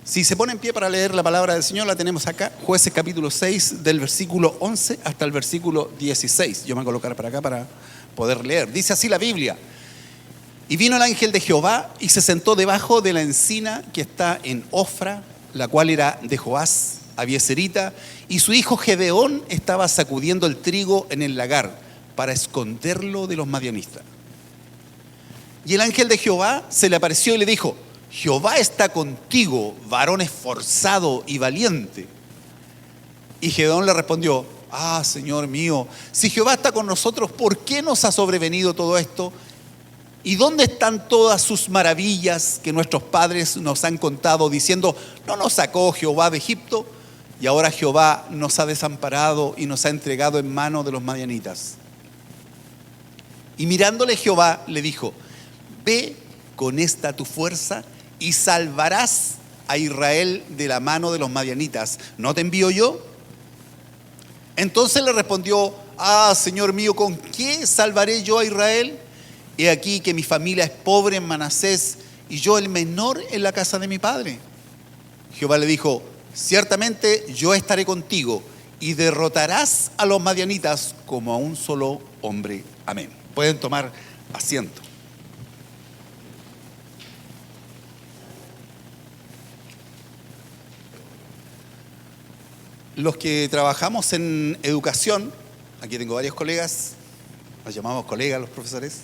Si se pone en pie para leer la palabra del Señor, la tenemos acá, Jueces capítulo 6, del versículo 11 hasta el versículo 16. Yo me voy a colocar para acá para poder leer. Dice así la Biblia: y vino el ángel de Jehová y se sentó debajo de la encina que está en Ofra, la cual era de Joás, abieserita, y su hijo Gedeón estaba sacudiendo el trigo en el lagar para esconderlo de los madianistas. Y el ángel de Jehová se le apareció y le dijo: Jehová está contigo, varón esforzado y valiente. Y Gedeón le respondió: Señor mío, si Jehová está con nosotros, ¿por qué nos ha sobrevenido todo esto? ¿Y dónde están todas sus maravillas que nuestros padres nos han contado, diciendo: ¿no nos sacó Jehová de Egipto? Y ahora Jehová nos ha desamparado y nos ha entregado en mano de los madianitas. Y mirándole Jehová le dijo: ve con esta tu fuerza y salvarás a Israel de la mano de los madianitas. ¿No te envío yo? Entonces le respondió: Señor mío, ¿con qué salvaré yo a Israel? He aquí que mi familia es pobre en Manasés y yo el menor en la casa de mi padre. Jehová le dijo: ciertamente yo estaré contigo y derrotarás a los madianitas como a un solo hombre. Amén. Pueden tomar asiento. Los que trabajamos en educación, aquí tengo varios colegas, nos llamamos colegas los profesores,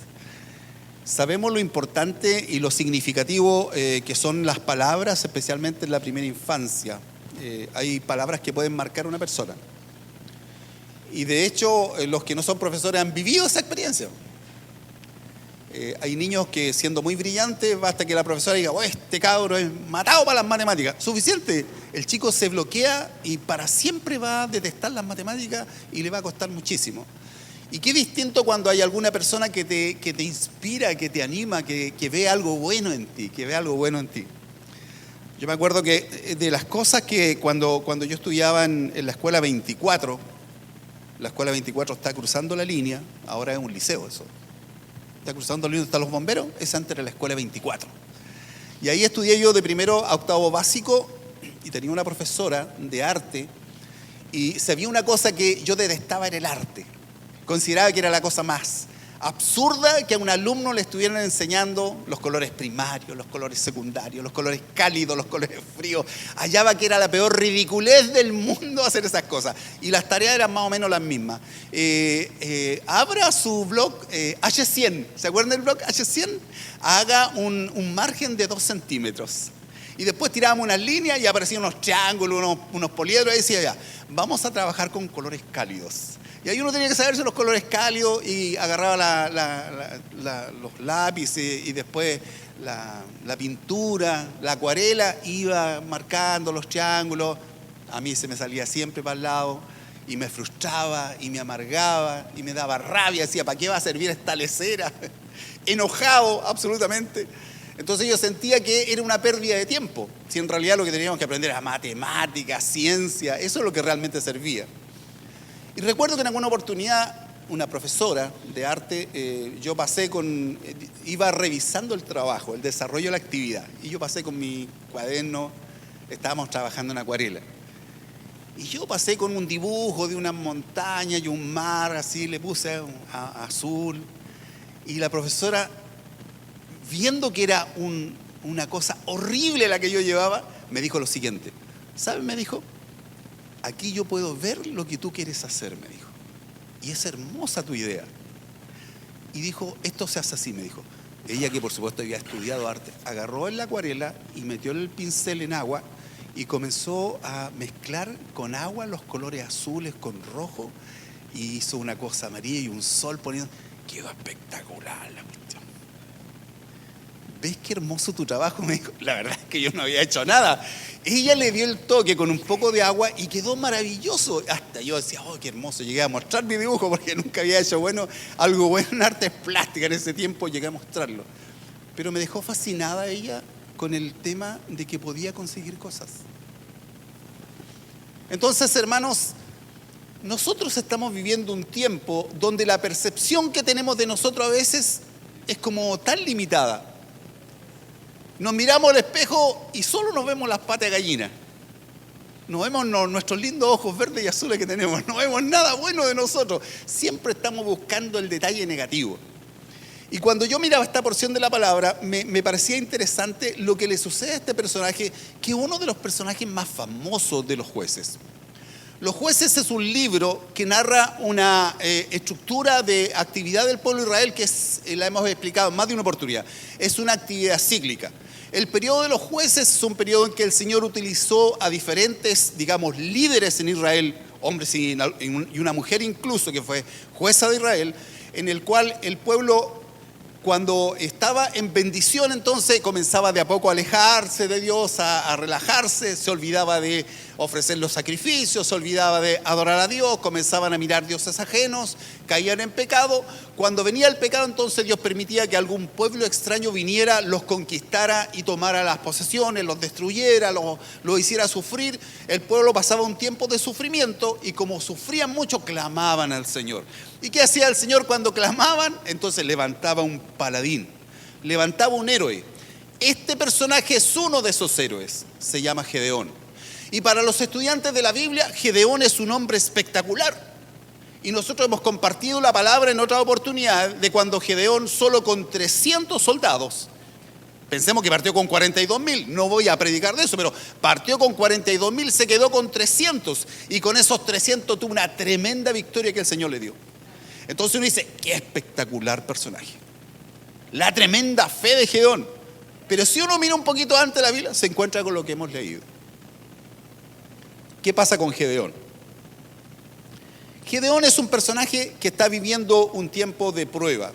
sabemos lo importante y lo significativo que son las palabras, especialmente en la primera infancia. Hay palabras que pueden marcar a una persona. Y de hecho, los que no son profesores han vivido esa experiencia. Hay niños que, siendo muy brillantes, basta que la profesora diga: este cabro es matado para las matemáticas. Suficiente. El chico se bloquea y para siempre va a detestar las matemáticas y le va a costar muchísimo. Y qué distinto cuando hay alguna persona que te inspira, que te anima, que ve algo bueno en ti, Yo me acuerdo que de las cosas que cuando yo estudiaba en la escuela 24, la escuela 24 está cruzando la línea, ahora es un liceo eso. Está cruzando la línea, están los bomberos, es antes de la escuela 24. Y ahí estudié yo de primero a octavo básico y tenía una profesora de arte y sabía una cosa que yo detestaba en el arte. Consideraba que era la cosa más absurda que a un alumno le estuvieran enseñando los colores primarios, los colores secundarios, los colores cálidos, los colores fríos. Hallaba que era la peor ridiculez del mundo hacer esas cosas. Y las tareas eran más o menos las mismas. Abra su blog H100. ¿Se acuerdan del blog H100? Haga un margen de 2 centímetros. Y después tirábamos unas líneas y aparecían unos triángulos, unos poliedros. Y decía: ya, vamos a trabajar con colores cálidos. Y ahí uno tenía que saberse los colores cálidos y agarraba los lápices y después la pintura, la acuarela, iba marcando los triángulos. A mí se me salía siempre para el lado y me frustraba y me amargaba y me daba rabia. Decía: ¿para qué va a servir esta lesera? Enojado absolutamente. Entonces yo sentía que era una pérdida de tiempo, si en realidad lo que teníamos que aprender era matemática, ciencia, eso es lo que realmente servía. Y recuerdo que en alguna oportunidad una profesora de arte, iba revisando el trabajo, el desarrollo de la actividad, y yo pasé con mi cuaderno, estábamos trabajando en acuarela, y yo pasé con un dibujo de una montaña y un mar, así le puse azul, y la profesora, viendo que era una cosa horrible la que yo llevaba, me dijo lo siguiente: ¿sabes? Me dijo: aquí yo puedo ver lo que tú quieres hacer, me dijo. Y es hermosa tu idea. Y dijo: esto se hace así, me dijo. Ella, que por supuesto había estudiado arte, agarró en la acuarela y metió el pincel en agua y comenzó a mezclar con agua los colores azules con rojo y hizo una cosa amarilla y un sol poniendo. Quedó espectacular la cuestión. ¿Ves qué hermoso tu trabajo? Me dijo. La verdad es que yo no había hecho nada. Ella le dio el toque con un poco de agua y quedó maravilloso. Hasta yo decía: qué hermoso. Llegué a mostrar mi dibujo porque nunca había hecho algo bueno en artes plásticas. En ese tiempo llegué a mostrarlo. Pero me dejó fascinada ella con el tema de que podía conseguir cosas. Entonces, hermanos, nosotros estamos viviendo un tiempo donde la percepción que tenemos de nosotros a veces es como tan limitada. Nos miramos al espejo y solo nos vemos las patas de gallina. No vemos nuestros lindos ojos verdes y azules que tenemos. No vemos nada bueno de nosotros. Siempre estamos buscando el detalle negativo. Y cuando yo miraba esta porción de la palabra, me parecía interesante lo que le sucede a este personaje, que es uno de los personajes más famosos de los Jueces. Los Jueces es un libro que narra una estructura de actividad del pueblo de Israel que la hemos explicado en más de una oportunidad. Es una actividad cíclica. El periodo de los jueces es un periodo en que el Señor utilizó a diferentes, digamos, líderes en Israel, hombres y una mujer incluso, que fue jueza de Israel, en el cual el pueblo, cuando estaba en bendición, entonces comenzaba de a poco a alejarse de Dios, a relajarse, se olvidaba de ofrecer los sacrificios, se olvidaba de adorar a Dios, comenzaban a mirar dioses ajenos, caían en pecado. Cuando venía el pecado, entonces Dios permitía que algún pueblo extraño viniera, los conquistara y tomara las posesiones, los destruyera, los hiciera sufrir. El pueblo pasaba un tiempo de sufrimiento y como sufrían mucho, clamaban al Señor. ¿Y qué hacía el Señor cuando clamaban? Entonces levantaba un paladín, levantaba un héroe. Este personaje es uno de esos héroes, se llama Gedeón. Y para los estudiantes de la Biblia, Gedeón es un hombre espectacular. Y nosotros hemos compartido la palabra en otra oportunidad de cuando Gedeón solo con 300 soldados, pensemos que partió con 42.000, no voy a predicar de eso, pero partió con 42.000, se quedó con 300 y con esos 300 tuvo una tremenda victoria que el Señor le dio. Entonces uno dice, qué espectacular personaje. La tremenda fe de Gedeón. Pero si uno mira un poquito antes de la Biblia, se encuentra con lo que hemos leído. ¿Qué pasa con Gedeón? Gedeón es un personaje que está viviendo un tiempo de prueba.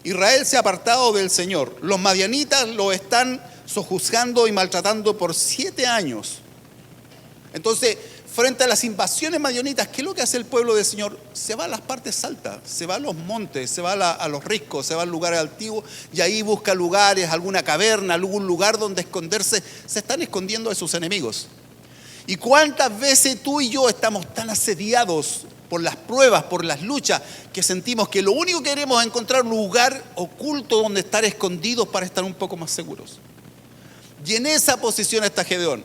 Israel se ha apartado del Señor. Los madianitas lo están sojuzgando y maltratando por 7 años. Entonces, frente a las invasiones madianitas, ¿qué es lo que hace el pueblo del Señor? Se va a las partes altas, se va a los montes, se va a los riscos, se va a lugares antiguos y ahí busca lugares, alguna caverna, algún lugar donde esconderse. Se están escondiendo de sus enemigos. ¿Y cuántas veces tú y yo estamos tan asediados por las pruebas, por las luchas, que sentimos que lo único que queremos es encontrar un lugar oculto donde estar escondidos para estar un poco más seguros? Y en esa posición está Gedeón.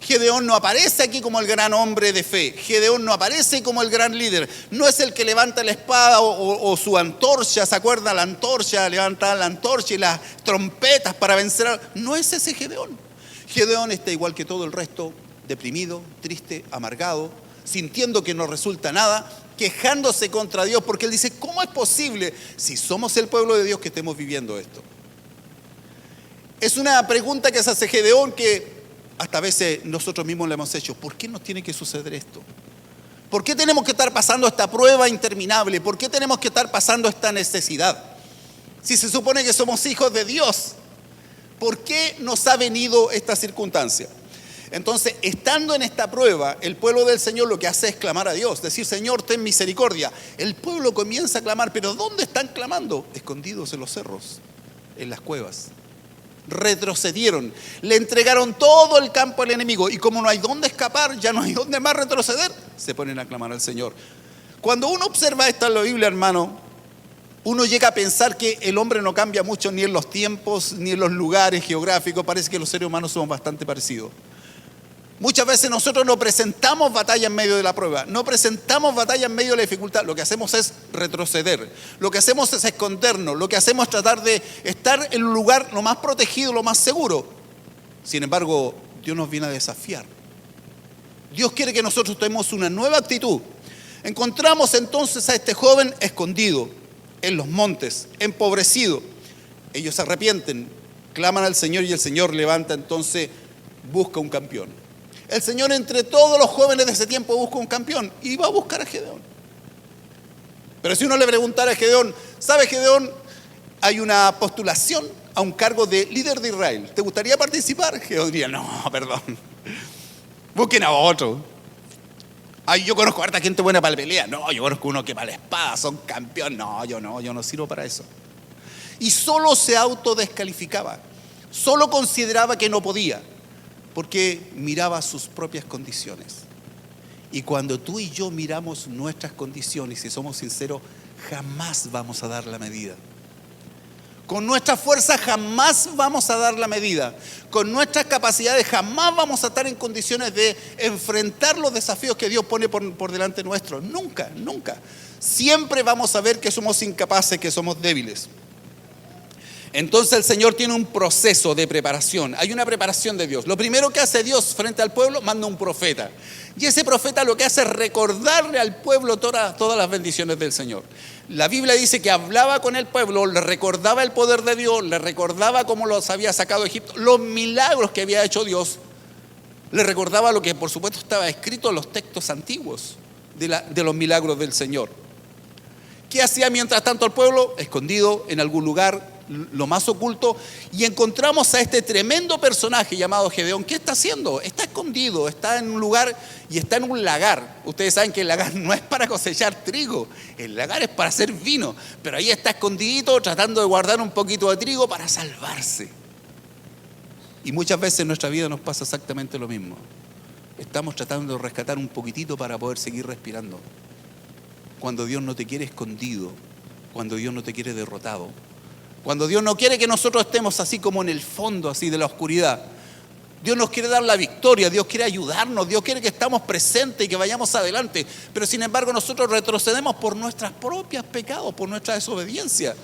Gedeón no aparece aquí como el gran hombre de fe. Gedeón no aparece como el gran líder. No es el que levanta la espada o su antorcha, ¿se acuerdan? La antorcha, levanta la antorcha y las trompetas para vencer. No es ese Gedeón. Gedeón está igual que todo el resto, deprimido, triste, amargado, sintiendo que no resulta nada, quejándose contra Dios, porque él dice, ¿cómo es posible si somos el pueblo de Dios que estemos viviendo esto? Es una pregunta que se hace Gedeón que hasta a veces nosotros mismos le hemos hecho. ¿Por qué nos tiene que suceder esto? ¿Por qué tenemos que estar pasando esta prueba interminable? ¿Por qué tenemos que estar pasando esta necesidad? Si se supone que somos hijos de Dios, ¿por qué nos ha venido esta circunstancia? Entonces, estando en esta prueba, el pueblo del Señor lo que hace es clamar a Dios, decir, Señor, ten misericordia. El pueblo comienza a clamar, pero ¿dónde están clamando? Escondidos en los cerros, en las cuevas. Retrocedieron, le entregaron todo el campo al enemigo y como no hay dónde escapar, ya no hay dónde más retroceder, se ponen a clamar al Señor. Cuando uno observa esto en la Biblia, hermano, uno llega a pensar que el hombre no cambia mucho ni en los tiempos, ni en los lugares geográficos. Parece que los seres humanos somos bastante parecidos. Muchas veces nosotros no presentamos batalla en medio de la prueba, no presentamos batalla en medio de la dificultad. Lo que hacemos es retroceder, lo que hacemos es escondernos, lo que hacemos es tratar de estar en un lugar lo más protegido, lo más seguro. Sin embargo, Dios nos viene a desafiar. Dios quiere que nosotros tomemos una nueva actitud. Encontramos entonces a este joven escondido en los montes, empobrecido. Ellos se arrepienten, claman al Señor y el Señor levanta entonces, busca un campeón. El Señor entre todos los jóvenes de ese tiempo busca un campeón y va a buscar a Gedeón. Pero si uno le preguntara a Gedeón, ¿sabe Gedeón? Hay una postulación a un cargo de líder de Israel. ¿Te gustaría participar? Gedeón diría, no, perdón. Busquen a otro. Ay, yo conozco a harta gente buena para la pelea. No, yo conozco uno que para la espada son campeón. No, yo no sirvo para eso. Y solo se autodescalificaba. Solo consideraba que no podía. Porque miraba sus propias condiciones. Y cuando tú y yo miramos nuestras condiciones, si somos sinceros, jamás vamos a dar la medida. Con nuestras fuerzas jamás vamos a dar la medida. Con nuestras capacidades jamás vamos a estar en condiciones de enfrentar los desafíos que Dios pone por delante nuestro. Nunca, nunca. Siempre vamos a ver que somos incapaces, que somos débiles. Entonces el Señor tiene un proceso de preparación. Hay una preparación de Dios. Lo primero que hace Dios frente al pueblo, manda un profeta. Y ese profeta lo que hace es recordarle al pueblo todas las bendiciones del Señor. La Biblia dice que hablaba con el pueblo, le recordaba el poder de Dios, le recordaba cómo los había sacado de Egipto, los milagros que había hecho Dios. Le recordaba lo que por supuesto estaba escrito en los textos antiguos de los milagros del Señor. ¿Qué hacía mientras tanto el pueblo? Escondido en algún lugar, lo más oculto, y encontramos a este tremendo personaje llamado Gedeón. ¿Qué está haciendo? Está escondido, está en un lugar y está en un lagar. Ustedes saben que el lagar no es para cosechar trigo, el lagar es para hacer vino, pero ahí está escondidito tratando de guardar un poquito de trigo para salvarse. Y muchas veces en nuestra vida nos pasa exactamente lo mismo. Estamos tratando de rescatar un poquitito para poder seguir respirando. Cuando Dios no te quiere escondido, cuando Dios no te quiere derrotado, cuando Dios no quiere que nosotros estemos así como en el fondo, así de la oscuridad. Dios nos quiere dar la victoria, Dios quiere ayudarnos, Dios quiere que estemos presentes y que vayamos adelante. Pero sin embargo nosotros retrocedemos por nuestros propios pecados, por nuestra desobediencia.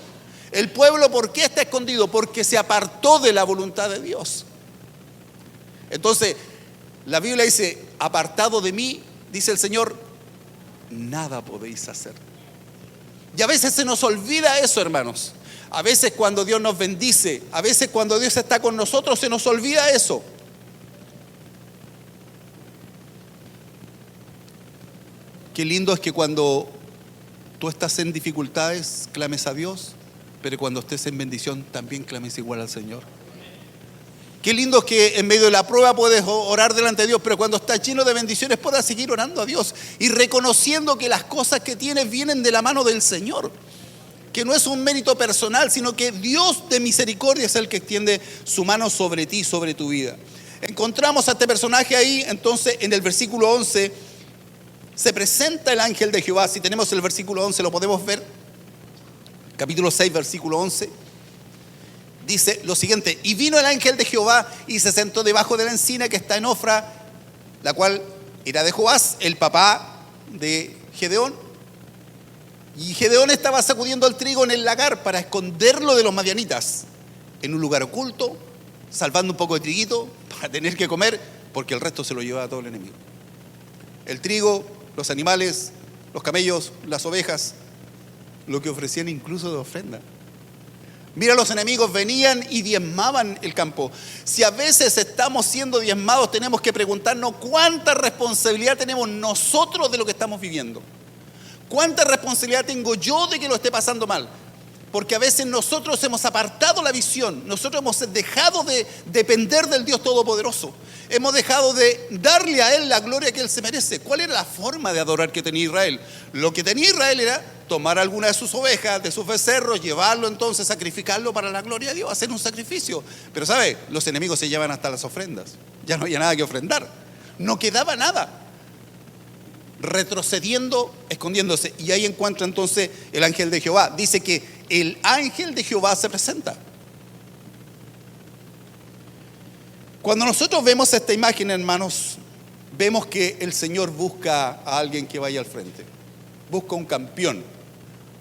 El pueblo, ¿por qué está escondido? Porque se apartó de la voluntad de Dios. Entonces, la Biblia dice, apartado de mí, dice el Señor, nada podéis hacer. Y a veces se nos olvida eso, hermanos. A veces cuando Dios nos bendice, a veces cuando Dios está con nosotros, se nos olvida eso. Qué lindo es que cuando tú estás en dificultades, clames a Dios, pero cuando estés en bendición, también clames igual al Señor. Qué lindo es que en medio de la prueba puedes orar delante de Dios, pero cuando estás lleno de bendiciones puedas seguir orando a Dios y reconociendo que las cosas que tienes vienen de la mano del Señor. Que no es un mérito personal, sino que Dios de misericordia es el que extiende su mano sobre ti, sobre tu vida. Encontramos a este personaje ahí, entonces en el versículo 11 se presenta el ángel de Jehová. Si tenemos el versículo 11 lo podemos ver. Capítulo 6, versículo 11. Dice lo siguiente: y vino el ángel de Jehová y se sentó debajo de la encina que está en Ofra, la cual era de Joás, el papá de Gedeón. Y Gedeón estaba sacudiendo el trigo en el lagar para esconderlo de los madianitas, en un lugar oculto, salvando un poco de triguito para tener que comer, porque el resto se lo llevaba todo el enemigo. El trigo, los animales, los camellos, las ovejas, lo que ofrecían incluso de ofrenda. Mira, los enemigos venían y diezmaban el campo. Si a veces estamos siendo diezmados, tenemos que preguntarnos cuánta responsabilidad tenemos nosotros de lo que estamos viviendo. ¿Cuánta responsabilidad tengo yo de que lo esté pasando mal? Porque a veces nosotros hemos apartado la visión, nosotros hemos dejado de depender del Dios Todopoderoso. Hemos dejado de darle a Él la gloria que Él se merece. ¿Cuál era la forma de adorar que tenía Israel? Lo que tenía Israel era tomar alguna de sus ovejas, de sus becerros, llevarlo entonces, sacrificarlo para la gloria de Dios, hacer un sacrificio. Pero ¿sabe? Los enemigos se llevan hasta las ofrendas. Ya no había nada que ofrendar. No quedaba nada. Retrocediendo, escondiéndose. Y ahí encuentra entonces el ángel de Jehová. Dice que el ángel de Jehová se presenta. Cuando nosotros vemos esta imagen, hermanos, vemos que el Señor busca a alguien que vaya al frente. Busca un campeón,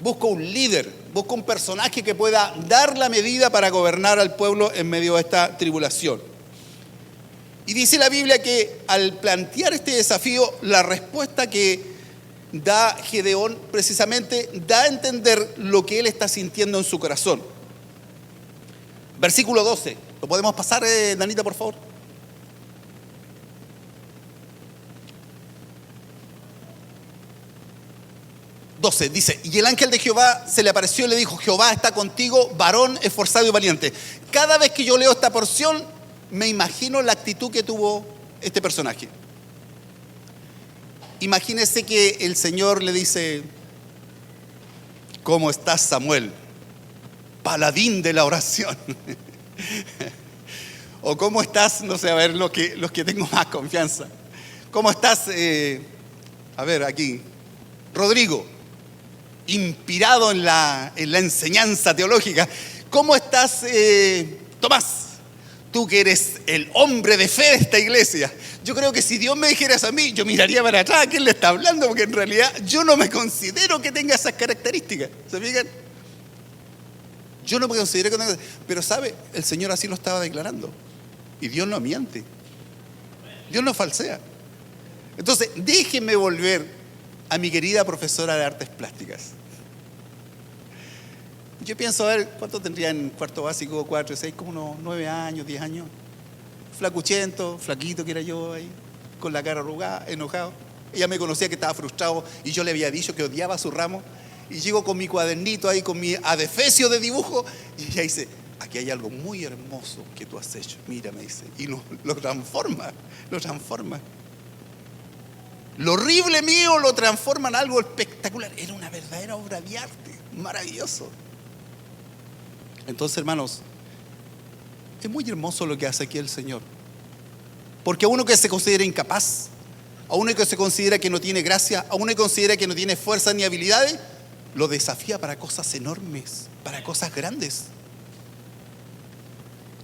busca un líder, busca un personaje que pueda dar la medida para gobernar al pueblo en medio de esta tribulación. Y dice la Biblia que al plantear este desafío, la respuesta que da Gedeón precisamente da a entender lo que él está sintiendo en su corazón. Versículo 12. ¿Lo podemos pasar, Danita, por favor? Dice: y el ángel de Jehová se le apareció y le dijo: Jehová está contigo, varón esforzado y valiente. Cada vez que yo leo esta porción, me imagino la actitud que tuvo este personaje. Imagínese que el Señor le dice: ¿cómo estás, Samuel? Paladín de la oración. O ¿cómo estás? No sé, a ver, los que tengo más confianza. ¿Cómo estás? A ver, aquí. Rodrigo, inspirado en la enseñanza teológica. ¿Cómo estás, Tomás? Tú que eres el hombre de fe de esta iglesia. Yo creo que si Dios me dijera eso a mí, yo miraría para atrás a quién le está hablando, porque en realidad yo no me considero que tenga esas características. ¿Se fijan? Yo no me considero que tenga. Pero ¿sabe? El Señor así lo estaba declarando. Y Dios no miente. Dios no falsea. Entonces, déjenme volver a mi querida profesora de artes plásticas. Yo pienso, a ver, ¿cuánto tendría en cuarto básico, 4, 6, como unos 9 años, 10 años? Flacuchento, flaquito que era yo ahí, con la cara arrugada, enojado. Ella me conocía que estaba frustrado y yo le había dicho que odiaba su ramo. Y llego con mi cuadernito ahí, con mi adefesio de dibujo, y ella dice, aquí hay algo muy hermoso que tú has hecho. Mira, me dice, y lo transforma, lo transforma. Lo horrible mío lo transforma en algo espectacular. Era una verdadera obra de arte, maravilloso. Entonces, hermanos, es muy hermoso lo que hace aquí el Señor. Porque a uno que se considera incapaz, a uno que se considera que no tiene gracia, a uno que considera que no tiene fuerza ni habilidades, lo desafía para cosas enormes, para cosas grandes.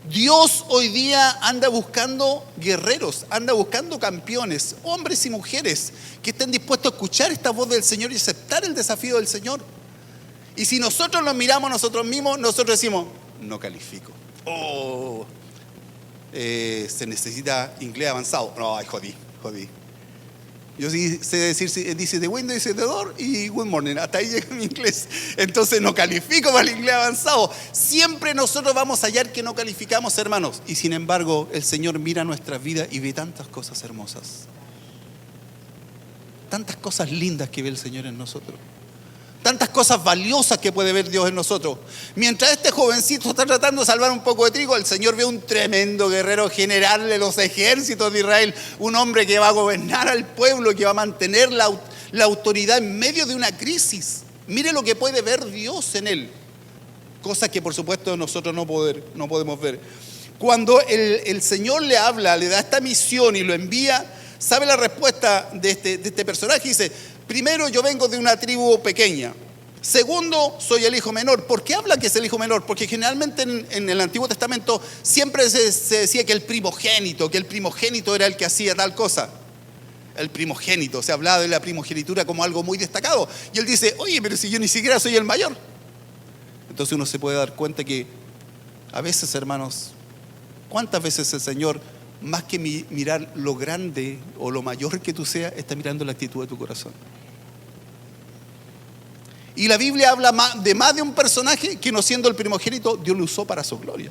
Dios hoy día anda buscando guerreros, anda buscando campeones, hombres y mujeres que estén dispuestos a escuchar esta voz del Señor y aceptar el desafío del Señor. Y si nosotros nos miramos a nosotros mismos, nosotros decimos, no califico. Se necesita inglés avanzado. No, ay, jodí. Yo sí sé decir, dice de window, dice de door y good morning. Hasta ahí llega mi inglés. Entonces no califico para el inglés avanzado. Siempre nosotros vamos a hallar que no calificamos, hermanos. Y sin embargo, el Señor mira nuestras vidas y ve tantas cosas hermosas. Tantas cosas lindas que ve el Señor en nosotros. Tantas cosas valiosas que puede ver Dios en nosotros. Mientras este jovencito está tratando de salvar un poco de trigo, el Señor ve un tremendo guerrero, general de los ejércitos de Israel, un hombre que va a gobernar al pueblo, que va a mantener la autoridad en medio de una crisis. Mire lo que puede ver Dios en él, cosas que por supuesto nosotros no podemos ver. Cuando el Señor le habla, le da esta misión y lo envía, ¿sabe la respuesta de este personaje? Dice, primero, yo vengo de una tribu pequeña. Segundo, soy el hijo menor. ¿Por qué habla que es el hijo menor? Porque generalmente en el Antiguo Testamento siempre se decía que el primogénito era el que hacía tal cosa. El primogénito, se hablaba de la primogenitura como algo muy destacado. Y él dice, oye, pero si yo ni siquiera soy el mayor. Entonces uno se puede dar cuenta que a veces, hermanos, ¿cuántas veces el Señor, más que mirar lo grande o lo mayor que tú seas, está mirando la actitud de tu corazón? Y la Biblia habla de más de un personaje que, no siendo el primogénito, Dios lo usó para su gloria.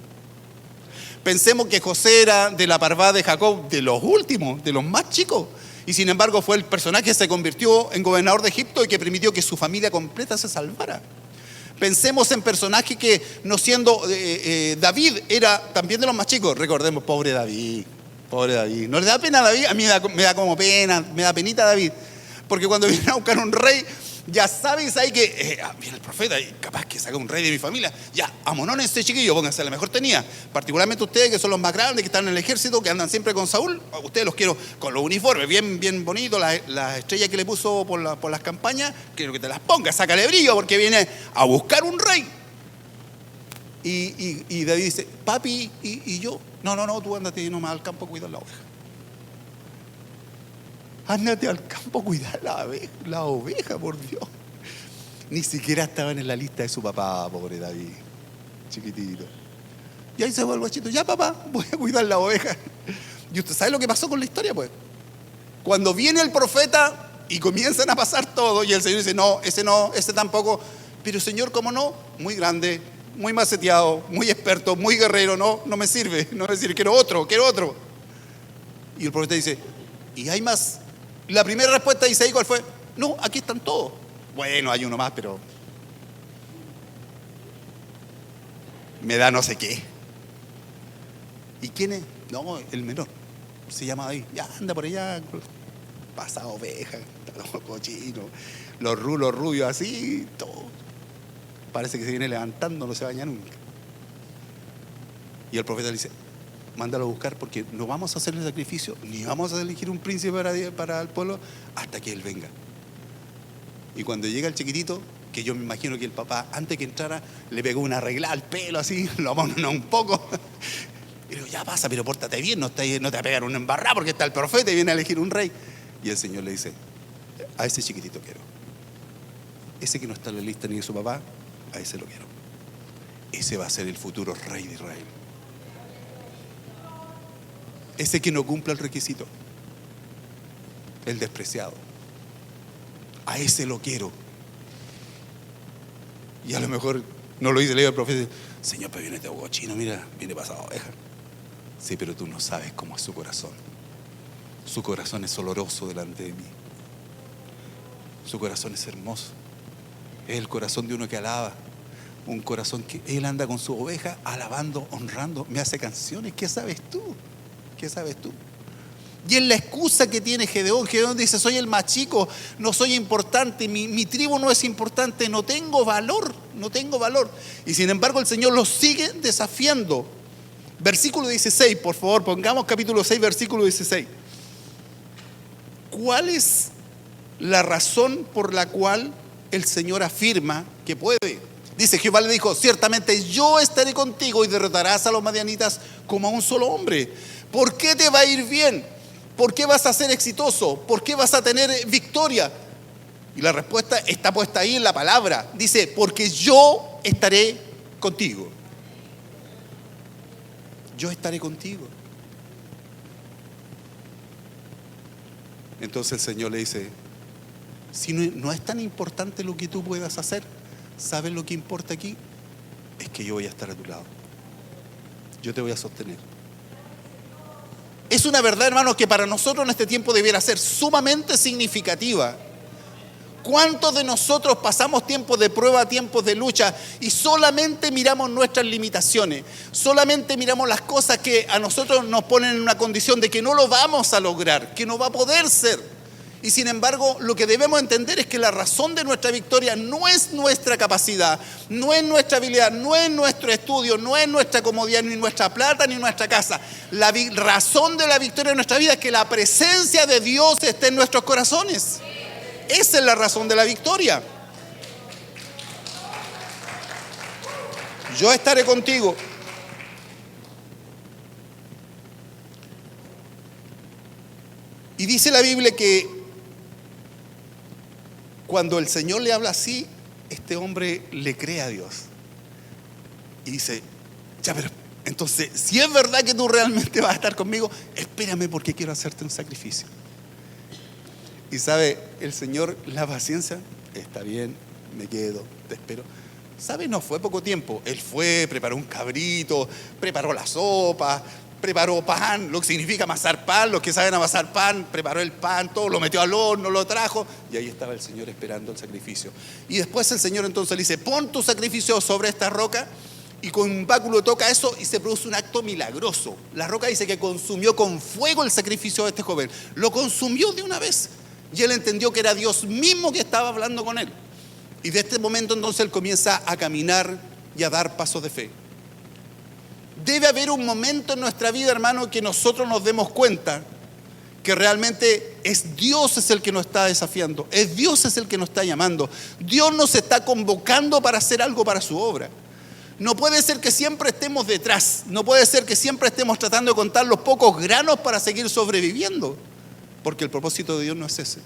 Pensemos que José era de la parvá de Jacob, de los últimos, de los más chicos. Y sin embargo fue el personaje que se convirtió en gobernador de Egipto y que permitió que su familia completa se salvara. Pensemos en personajes que, no siendo David, era también de los más chicos. Recordemos, pobre David. ¿No le da pena a David? A mí me da como pena, me da penita David. Porque cuando viene a buscar un rey, ya sabes ahí que viene el profeta y capaz que saca un rey de mi familia. Ya, amonónense, chiquillos, pónganse la mejor tenía. Particularmente ustedes que son los más grandes, que están en el ejército, que andan siempre con Saúl. Ustedes los quiero con los uniformes, bien bonitos, las estrellas que le puso por las campañas. Quiero que te las pongas, sácale brillo porque viene a buscar un rey. Y David dice, papi, ¿y yo? No, tú ándate nomás al campo a cuidar la oveja. Ándate al campo a cuidar la oveja, por Dios. Ni siquiera estaban en la lista de su papá, pobre David, chiquitito. Y ahí se va el guachito, ya papá, voy a cuidar la oveja. Y usted sabe lo que pasó con la historia, pues. Cuando viene el profeta y comienzan a pasar todo, y el Señor dice, no, ese tampoco. Pero Señor, ¿cómo no? Muy grande, muy maceteado, muy experto, muy guerrero, no me sirve, quiero otro. Y el profeta dice, ¿y hay más? La primera respuesta dice ahí, ¿cuál fue? No, aquí están todos. Bueno, hay uno más, pero me da no sé qué. ¿Y quién es? No, el menor. Se llama David. Ya, anda por allá, pasa oveja, está todo cochino, los rubios así, todo. Parece que se viene levantando, no se baña nunca. Y el profeta le dice, mándalo a buscar porque no vamos a hacer el sacrificio, ni vamos a elegir un príncipe para el pueblo hasta que él venga. Y cuando llega el chiquitito, que yo me imagino que el papá, antes que entrara, le pegó una arreglada al pelo así, lo amononó un poco. Y le digo, ya pasa, pero pórtate bien, no te va a pegar una embarrada porque está el profeta y viene a elegir un rey. Y el Señor le dice, a ese chiquitito quiero. Ese que no está en la lista ni de su papá, a ese lo quiero. Ese va a ser el futuro rey de Israel. Ese que no cumpla el requisito, el despreciado, a ese lo quiero. Y a lo mejor no lo dice, le digo al profeta, Señor, pero viene este cochino, mira, viene pasado oveja. Sí, pero tú no sabes cómo es su corazón. Su corazón es oloroso delante de mí. Su corazón es hermoso. Es el corazón de uno que alaba. Un corazón que él anda con su oveja alabando, honrando. Me hace canciones. ¿Qué sabes tú? ¿Qué sabes tú? Y es la excusa que tiene Gedeón. Gedeón dice, soy el más chico, no soy importante, mi tribu no es importante, no tengo valor, no tengo valor. Y sin embargo el Señor los sigue desafiando. Versículo 16, por favor, pongamos capítulo 6, versículo 16. ¿Cuál es la razón por la cual el Señor afirma que puede? Dice, Jehová le dijo, ciertamente yo estaré contigo y derrotarás a los madianitas como a un solo hombre. ¿Por qué te va a ir bien? ¿Por qué vas a ser exitoso? ¿Por qué vas a tener victoria? Y la respuesta está puesta ahí en la palabra. Dice, porque yo estaré contigo. Yo estaré contigo. Entonces el Señor le dice, si no es tan importante lo que tú puedas hacer, ¿sabes lo que importa aquí? Es que yo voy a estar a tu lado. Yo te voy a sostener. Es una verdad, hermanos, que para nosotros en este tiempo debiera ser sumamente significativa. ¿Cuántos de nosotros pasamos tiempos de prueba, tiempos de lucha y solamente miramos nuestras limitaciones? Solamente miramos las cosas que a nosotros nos ponen en una condición de que no lo vamos a lograr, que no va a poder ser. Y sin embargo, lo que debemos entender es que la razón de nuestra victoria no es nuestra capacidad, no es nuestra habilidad, no es nuestro estudio, no es nuestra comodidad, ni nuestra plata, ni nuestra casa. La razón de la victoria en nuestra vida es que la presencia de Dios esté en nuestros corazones. Esa es la razón de la victoria. Yo estaré contigo. Y dice la Biblia que cuando el Señor le habla así, este hombre le cree a Dios. Y dice, ya, pero entonces, si es verdad que tú realmente vas a estar conmigo, espérame porque quiero hacerte un sacrificio. Y sabe, el Señor, la paciencia, está bien, me quedo, te espero. ¿Sabe? No fue poco tiempo. Él fue, preparó un cabrito, preparó la sopa, preparó pan, lo que significa amasar pan, los que saben amasar pan, preparó el pan, todo, lo metió al horno, lo trajo, y ahí estaba el Señor esperando el sacrificio. Y después el Señor entonces le dice, pon tu sacrificio sobre esta roca, y con un báculo toca eso y se produce un acto milagroso. La roca dice que consumió con fuego el sacrificio de este joven, lo consumió de una vez, y él entendió que era Dios mismo que estaba hablando con él. Y de este momento entonces él comienza a caminar y a dar pasos de fe. Debe haber un momento en nuestra vida, hermano, que nosotros nos demos cuenta que realmente es Dios es el que nos está desafiando, es Dios es el que nos está llamando, Dios nos está convocando para hacer algo para su obra. No puede ser que siempre estemos detrás, no puede ser que siempre estemos tratando de contar los pocos granos para seguir sobreviviendo, porque el propósito de Dios no es ese.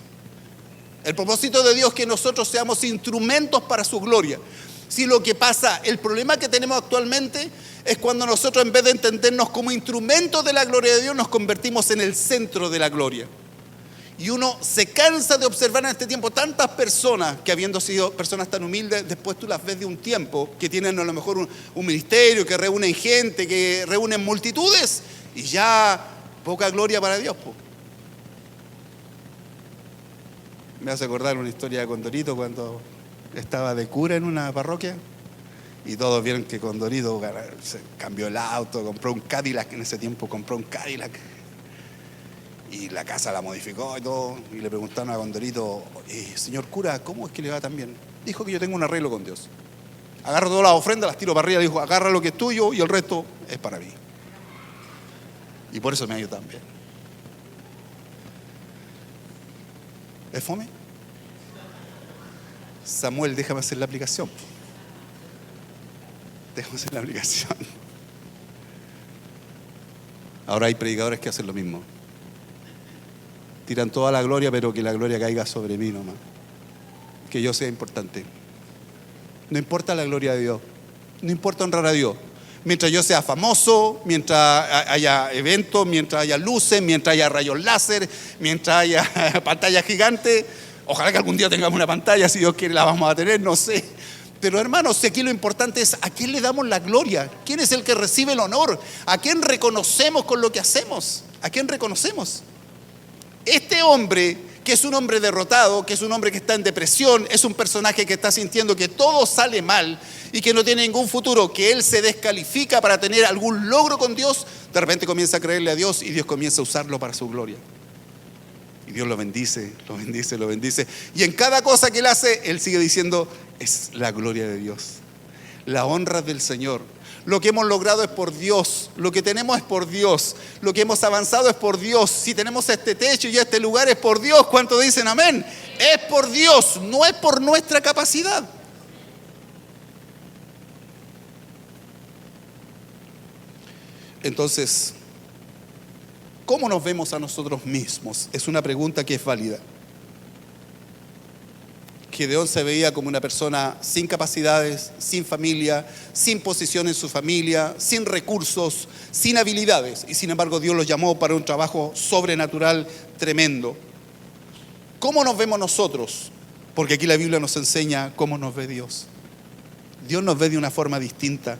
El propósito de Dios es que nosotros seamos instrumentos para su gloria. Si lo que pasa, el problema que tenemos actualmente es cuando nosotros, en vez de entendernos como instrumentos de la gloria de Dios, nos convertimos en el centro de la gloria. Y uno se cansa de observar en este tiempo tantas personas que, habiendo sido personas tan humildes, después tú las ves de un tiempo, que tienen a lo mejor un ministerio, que reúnen gente, que reúnen multitudes, y ya poca gloria para Dios, po. Me hace acordar una historia de Condorito cuando estaba de cura en una parroquia y todos vieron que Condorito se cambió el auto, compró un Cadillac, en ese tiempo compró un Cadillac y la casa la modificó y todo, y le preguntaron a Condorito, señor cura, ¿cómo es que le va tan bien? Dijo que yo tengo un arreglo con Dios. Agarro todas las ofrendas, las tiro para arriba, dijo, agarra lo que es tuyo y el resto es para mí. Y por eso me ha ido tan bien. ¿Es fome? Samuel, déjame hacer la aplicación. Déjame hacer la aplicación. Ahora hay predicadores que hacen lo mismo. Tiran toda la gloria, pero que la gloria caiga sobre mí nomás. Que yo sea importante. No importa la gloria de Dios. No importa honrar a Dios. Mientras yo sea famoso, mientras haya eventos, mientras haya luces, mientras haya rayos láser, mientras haya pantalla gigante. Ojalá que algún día tengamos una pantalla, si Dios quiere la vamos a tener, no sé. Pero hermanos, aquí lo importante es a quién le damos la gloria. ¿Quién es el que recibe el honor? ¿A quién reconocemos con lo que hacemos? ¿A quién reconocemos? Este hombre, que es un hombre derrotado, que es un hombre que está en depresión, es un personaje que está sintiendo que todo sale mal y que no tiene ningún futuro, que él se descalifica para tener algún logro con Dios, de repente comienza a creerle a Dios y Dios comienza a usarlo para su gloria. Y Dios lo bendice, lo bendice, lo bendice. Y en cada cosa que él hace, él sigue diciendo, es la gloria de Dios. La honra es del Señor. Lo que hemos logrado es por Dios. Lo que tenemos es por Dios. Lo que hemos avanzado es por Dios. Si tenemos este techo y este lugar es por Dios. ¿Cuántos dicen amén? Es por Dios, no es por nuestra capacidad. Entonces, ¿cómo nos vemos a nosotros mismos? Es una pregunta que es válida. Gedeón se veía como una persona sin capacidades, sin familia, sin posición en su familia, sin recursos, sin habilidades. Y sin embargo Dios los llamó para un trabajo sobrenatural tremendo. ¿Cómo nos vemos nosotros? Porque aquí la Biblia nos enseña cómo nos ve Dios. Dios nos ve de una forma distinta.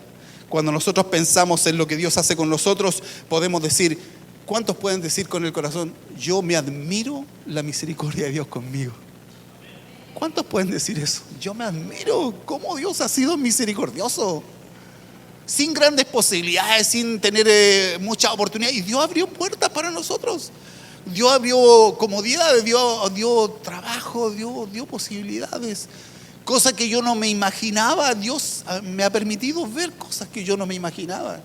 Cuando nosotros pensamos en lo que Dios hace con nosotros, podemos decir, ¿cuántos pueden decir con el corazón, yo me admiro la misericordia de Dios conmigo? ¿Cuántos pueden decir eso? Yo me admiro cómo Dios ha sido misericordioso. Sin grandes posibilidades, sin tener muchas oportunidades. Y Dios abrió puertas para nosotros. Dios abrió comodidades, dio trabajo, dio posibilidades. Cosas que yo no me imaginaba. Dios me ha permitido ver cosas que yo no me imaginaba.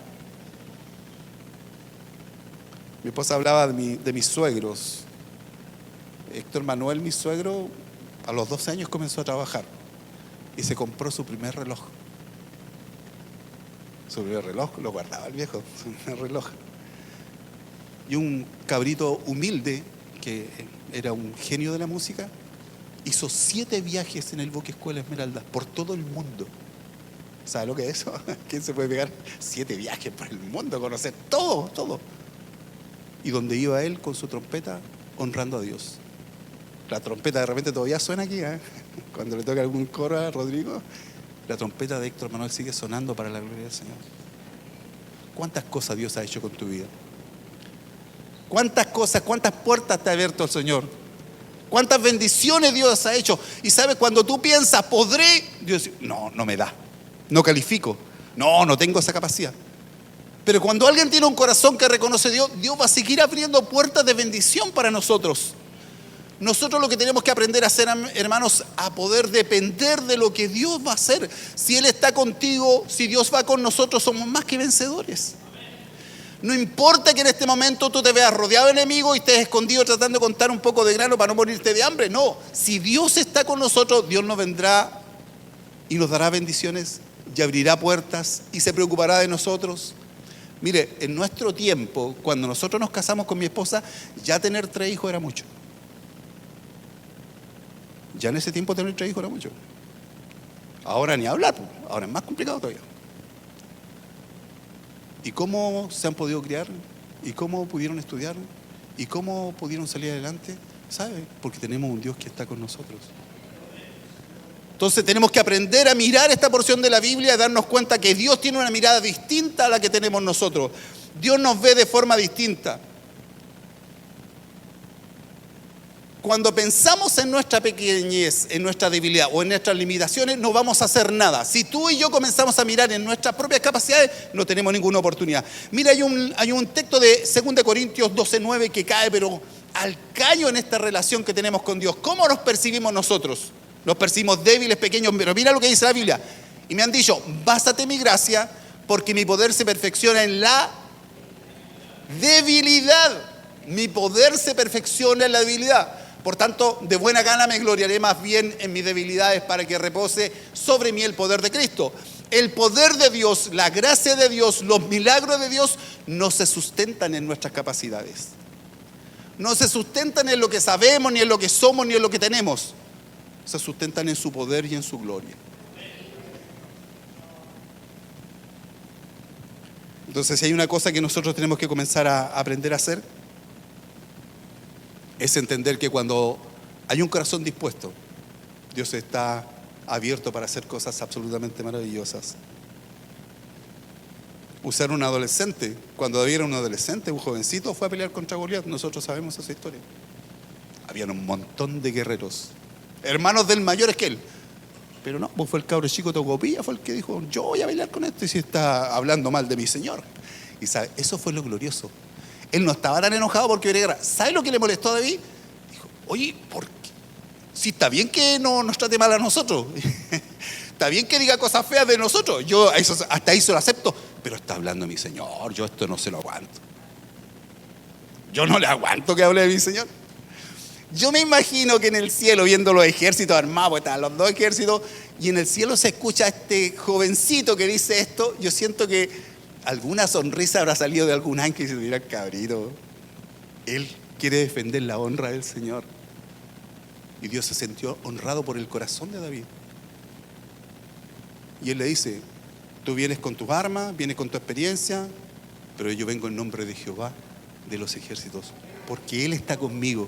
Mi esposa hablaba de mis suegros. Héctor Manuel, mi suegro, a los 12 años comenzó a trabajar y se compró su primer reloj. Su primer reloj, lo guardaba el viejo, su primer reloj. Y un cabrito humilde, que era un genio de la música, hizo 7 viajes en el Buque Escuela Esmeralda, por todo el mundo. ¿Sabe lo que es eso? ¿Quién se puede pegar 7 viajes por el mundo, conocer todo, todo? Y donde iba él con su trompeta, honrando a Dios. La trompeta de repente todavía suena aquí, ¿eh? Cuando le toca algún coro a Rodrigo, la trompeta de Héctor Manuel sigue sonando para la gloria del Señor. ¿Cuántas cosas Dios ha hecho con tu vida? ¿Cuántas cosas, cuántas puertas te ha abierto el Señor? ¿Cuántas bendiciones Dios ha hecho? Y sabes, cuando tú piensas, ¿podré? Dios dice, no me da, no califico, no tengo esa capacidad. Pero cuando alguien tiene un corazón que reconoce a Dios, Dios va a seguir abriendo puertas de bendición para nosotros. Nosotros lo que tenemos que aprender a hacer, hermanos, a poder depender de lo que Dios va a hacer. Si Él está contigo, si Dios va con nosotros, somos más que vencedores. No importa que en este momento tú te veas rodeado de enemigos y estés escondido tratando de contar un poco de grano para no morirte de hambre. No, si Dios está con nosotros, Dios nos vendrá y nos dará bendiciones y abrirá puertas y se preocupará de nosotros. Mire, en nuestro tiempo, cuando nosotros nos casamos con mi esposa, ya tener 3 hijos era mucho. Ya en ese tiempo tener 3 hijos era mucho. Ahora ni hablar, ahora es más complicado todavía. ¿Y cómo se han podido criar? ¿Y cómo pudieron estudiar? ¿Y cómo pudieron salir adelante? ¿Sabe? Porque tenemos un Dios que está con nosotros. Entonces tenemos que aprender a mirar esta porción de la Biblia y darnos cuenta que Dios tiene una mirada distinta a la que tenemos nosotros. Dios nos ve de forma distinta. Cuando pensamos en nuestra pequeñez, en nuestra debilidad o en nuestras limitaciones, no vamos a hacer nada. Si tú y yo comenzamos a mirar en nuestras propias capacidades, no tenemos ninguna oportunidad. Mira, hay un texto de 2 Corintios 12:9 que cae, pero al callo en esta relación que tenemos con Dios. ¿Cómo nos percibimos nosotros? Nos percibimos débiles, pequeños, pero mira lo que dice la Biblia. Y me han dicho, bástate mi gracia, porque mi poder se perfecciona en la debilidad. Mi poder se perfecciona en la debilidad. Por tanto, de buena gana me gloriaré más bien en mis debilidades para que repose sobre mí el poder de Cristo. El poder de Dios, la gracia de Dios, los milagros de Dios no se sustentan en nuestras capacidades. No se sustentan en lo que sabemos, ni en lo que somos, ni en lo que tenemos. Se sustentan en su poder y en su gloria. Entonces, si hay una cosa que nosotros tenemos que comenzar a aprender a hacer, es entender que cuando hay un corazón dispuesto, Dios está abierto para hacer cosas absolutamente maravillosas. Usar un adolescente, cuando David era un adolescente, un jovencito, fue a pelear contra Goliat. Nosotros sabemos esa historia. Habían un montón de guerreros, hermanos del mayores que él. Pero no, pues fue el cabro chico Tocopilla, fue el que dijo, yo voy a pelear con esto, y si está hablando mal de mi Señor. Y sabe, eso fue lo glorioso. Él no estaba tan enojado porque hubiera guerra. ¿Sabe lo que le molestó a David? Dijo, oye, ¿por qué? Si está bien que no nos trate mal a nosotros. Está bien que diga cosas feas de nosotros. Yo hasta ahí se lo acepto. Pero está hablando de mi Señor. Yo esto no se lo aguanto. Yo no le aguanto que hable de mi Señor. Yo me imagino que en el cielo, viendo los ejércitos armados, pues estaban los dos ejércitos, y en el cielo se escucha a este jovencito que dice esto. Yo siento que alguna sonrisa habrá salido de algún ángel y se dirá, cabrito, él quiere defender la honra del Señor. Y Dios se sintió honrado por el corazón de David. Y él le dice, tú vienes con tus armas, vienes con tu experiencia, pero yo vengo en nombre de Jehová de los ejércitos, porque Él está conmigo.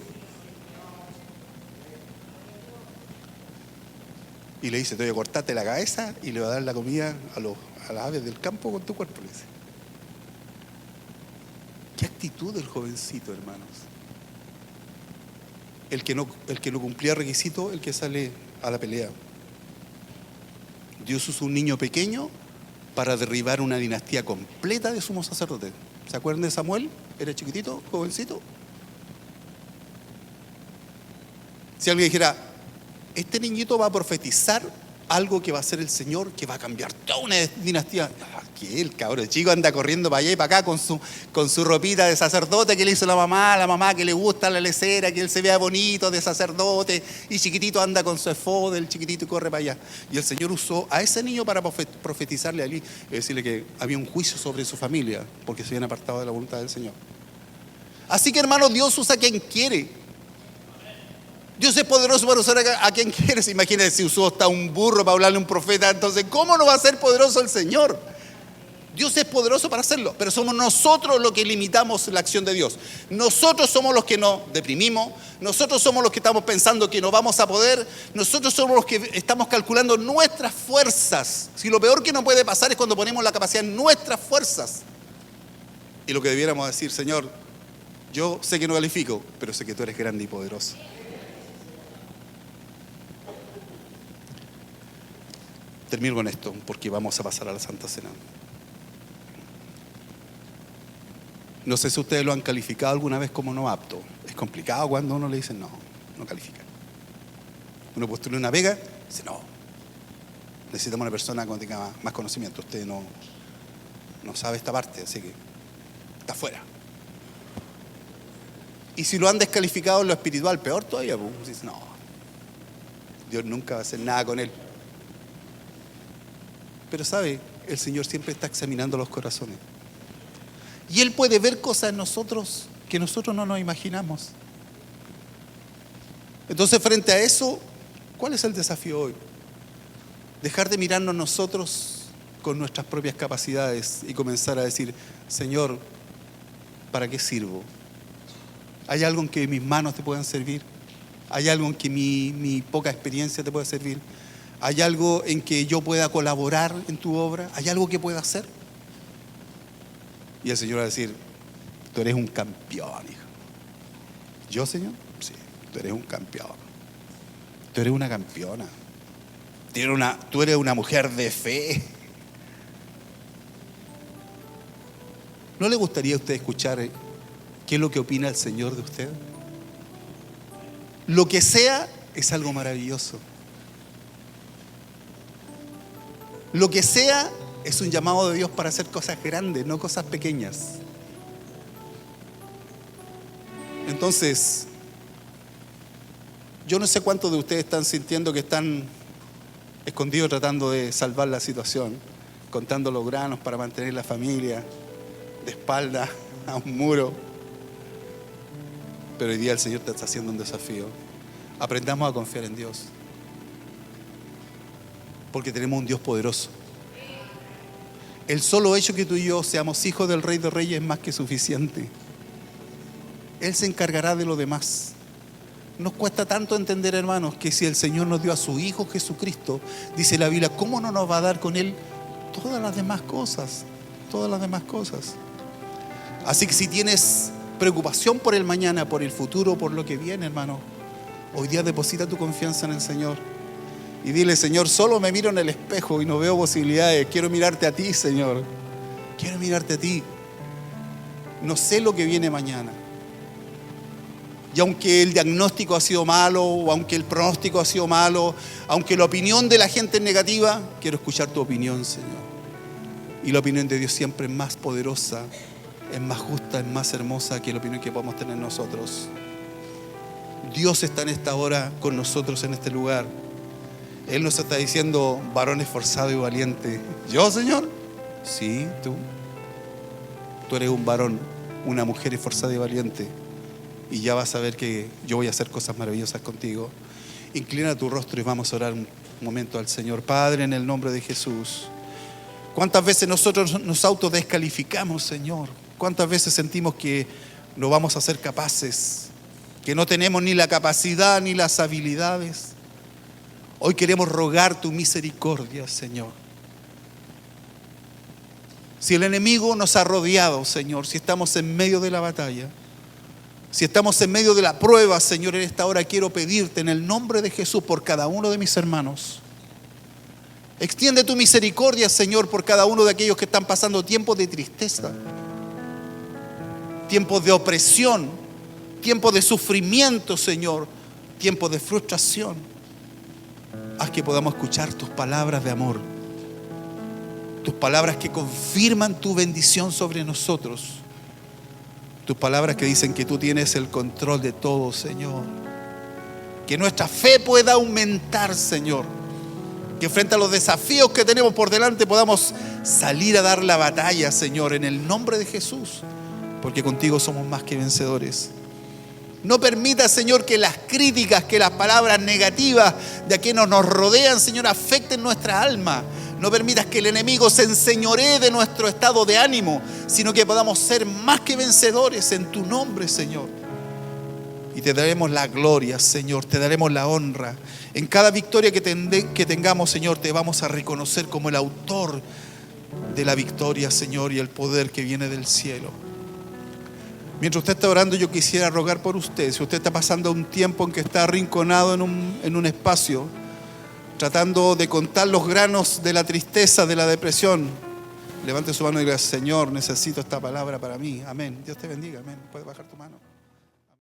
Y le dice, te voy a cortarte la cabeza y le voy a dar la comida a las aves del campo con tu cuerpo, le dice. Qué actitud del jovencito, hermanos. El que no cumplía requisitos, el que sale a la pelea. Dios usó un niño pequeño para derribar una dinastía completa de sumos sacerdotes. ¿Se acuerdan de Samuel? Era chiquitito, jovencito. Si alguien dijera, este niñito va a profetizar algo que va a hacer el Señor, que va a cambiar toda una dinastía. Que el cabrón chico anda corriendo para allá y para acá con su ropita de sacerdote que le hizo la mamá que le gusta la lecera, que él se vea bonito de sacerdote, y chiquitito anda con su efod, el chiquitito corre para allá. Y el Señor usó a ese niño para profetizarle allí y decirle que había un juicio sobre su familia porque se habían apartado de la voluntad del Señor. Así que, hermanos, Dios usa a quien quiere. Dios es poderoso para usar a quien quiere. Imagínense si usó hasta un burro para hablarle a un profeta. Entonces, ¿cómo no va a ser poderoso el Señor? Dios es poderoso para hacerlo, pero somos nosotros los que limitamos la acción de Dios. Nosotros somos los que nos deprimimos. Nosotros somos los que estamos pensando que no vamos a poder. Nosotros somos los que estamos calculando nuestras fuerzas. Si lo peor que nos puede pasar es cuando ponemos la capacidad en nuestras fuerzas. Y lo que debiéramos decir, Señor, yo sé que no califico, pero sé que tú eres grande y poderoso. Termino con esto, porque vamos a pasar a la Santa Cena. No sé si ustedes lo han calificado alguna vez como no apto. Es complicado cuando uno le dice no califica. Uno postula una beca, dice no. Necesitamos una persona que tenga más conocimiento. Usted no sabe esta parte, así que está fuera. Y si lo han descalificado en lo espiritual, peor todavía, pues dice no, Dios nunca va a hacer nada con él. Pero sabe, el Señor siempre está examinando los corazones. Y Él puede ver cosas en nosotros que nosotros no nos imaginamos. Entonces, frente a eso, ¿cuál es el desafío hoy? Dejar de mirarnos nosotros con nuestras propias capacidades y comenzar a decir, Señor, ¿para qué sirvo? ¿Hay algo en que mis manos te puedan servir? ¿Hay algo en que mi poca experiencia te pueda servir? ¿Hay algo en que yo pueda colaborar en tu obra? ¿Hay algo que pueda hacer? Y el Señor va a decir, tú eres un campeón, hijo. ¿Yo, Señor? Sí, tú eres un campeón. Tú eres una campeona. Tú eres una mujer de fe. ¿No le gustaría a usted escuchar qué es lo que opina el Señor de usted? Lo que sea es algo maravilloso. Lo que sea es un llamado de Dios para hacer cosas grandes, no cosas pequeñas. Entonces, Yo no sé cuántos de ustedes están sintiendo que están escondidos tratando de salvar la situación, contando los granos para mantener la familia, de espalda a un muro. Pero hoy día el Señor te está haciendo un desafío. Aprendamos a confiar en Dios, porque tenemos un Dios poderoso. El solo hecho que tú y yo seamos hijos del Rey de Reyes es más que suficiente. Él se encargará de lo demás. Nos cuesta tanto entender, hermanos, que si el Señor nos dio a su Hijo Jesucristo, dice la Biblia, ¿cómo no nos va a dar con Él todas las demás cosas? Todas las demás cosas. Así que si tienes preocupación por el mañana, por el futuro, por lo que viene, hermano, hoy día deposita tu confianza en el Señor. Y dile, Señor, solo me miro en el espejo y no veo posibilidades. Quiero mirarte a ti, Señor. Quiero mirarte a ti. No sé lo que viene mañana. Y aunque el diagnóstico ha sido malo, o aunque el pronóstico ha sido malo, aunque la opinión de la gente es negativa, quiero escuchar tu opinión, Señor. Y la opinión de Dios siempre es más poderosa, es más justa, es más hermosa que la opinión que podemos tener nosotros. Dios está en esta hora con nosotros en este lugar. Él nos está diciendo, varón esforzado y valiente. ¿Yo, Señor? Sí, tú. Tú eres un varón, una mujer esforzada y valiente. Y ya vas a ver que yo voy a hacer cosas maravillosas contigo. Inclina tu rostro y vamos a orar un momento al Señor. Padre, en el nombre de Jesús. ¿Cuántas veces nosotros nos autodescalificamos, Señor? ¿Cuántas veces sentimos que no vamos a ser capaces? Que no tenemos ni la capacidad ni las habilidades. Hoy queremos rogar tu misericordia, Señor. Si el enemigo nos ha rodeado, Señor, si estamos en medio de la batalla, si estamos en medio de la prueba, Señor, en esta hora quiero pedirte en el nombre de Jesús por cada uno de mis hermanos. Extiende tu misericordia, Señor, por cada uno de aquellos que están pasando tiempos de tristeza, tiempos de opresión, tiempos de sufrimiento, Señor, tiempos de frustración. Haz que podamos escuchar tus palabras de amor, tus palabras que confirman tu bendición sobre nosotros. Tus palabras que dicen que tú tienes el control de todo, Señor. Que nuestra fe pueda aumentar, Señor. Que frente a los desafíos que tenemos por delante podamos salir a dar la batalla, Señor, en el nombre de Jesús. Porque contigo somos más que vencedores. No permita, Señor, que las críticas, que las palabras negativas de quienes nos rodean, Señor, afecten nuestra alma. No permitas que el enemigo se enseñoree de nuestro estado de ánimo, sino que podamos ser más que vencedores en tu nombre, Señor. Y te daremos la gloria, Señor, te daremos la honra. En cada victoria que tengamos, Señor, te vamos a reconocer como el autor de la victoria, Señor, y el poder que viene del cielo. Mientras usted está orando, yo quisiera rogar por usted. Si usted está pasando un tiempo en que está arrinconado en un espacio, tratando de contar los granos de la tristeza, de la depresión, levante su mano y diga, Señor, necesito esta palabra para mí. Amén. Dios te bendiga. Amén. Puedes bajar tu mano.